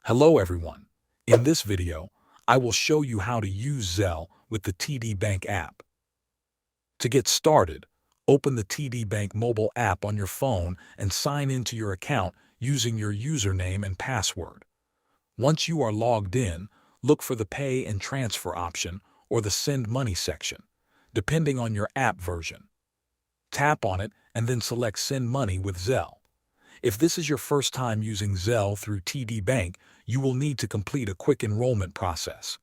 Hello everyone. In this video, I will show you how to use Zelle with the TD Bank app. To get started, open the TD Bank mobile app on your phone and sign into your account using your username and password. Once you are logged in, look for the Pay and Transfer option or the Send Money section, depending on your app version. Tap on it and then select Send Money with Zelle. If this is your first time using Zelle through TD Bank, you will need to complete a quick enrollment process.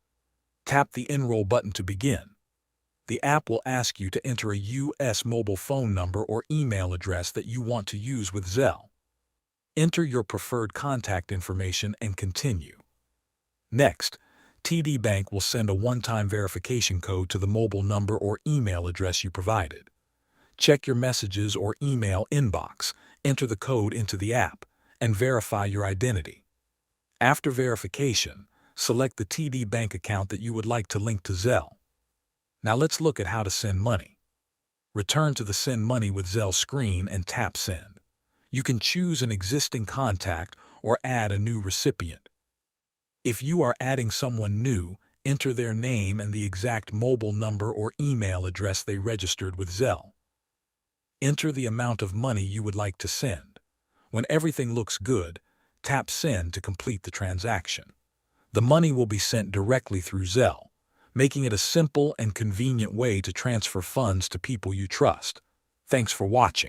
Tap the Enroll button to begin. The app will ask you to enter a U.S. mobile phone number or email address that you want to use with Zelle. Enter your preferred contact information and continue. Next, TD Bank will send a one-time verification code to the mobile number or email address you provided. Check your messages or email inbox, enter the code into the app, and verify your identity. After verification, select the TD Bank account that you would like to link to Zelle. Now let's look at how to send money. Return to the Send Money with Zelle screen and tap Send. You can choose an existing contact or add a new recipient. If you are adding someone new, enter their name and the exact mobile number or email address they registered with Zelle. Enter the amount of money you would like to send. When everything looks good, tap Send to complete the transaction. The money will be sent directly through Zelle, making it a simple and convenient way to transfer funds to people you trust. Thanks for watching.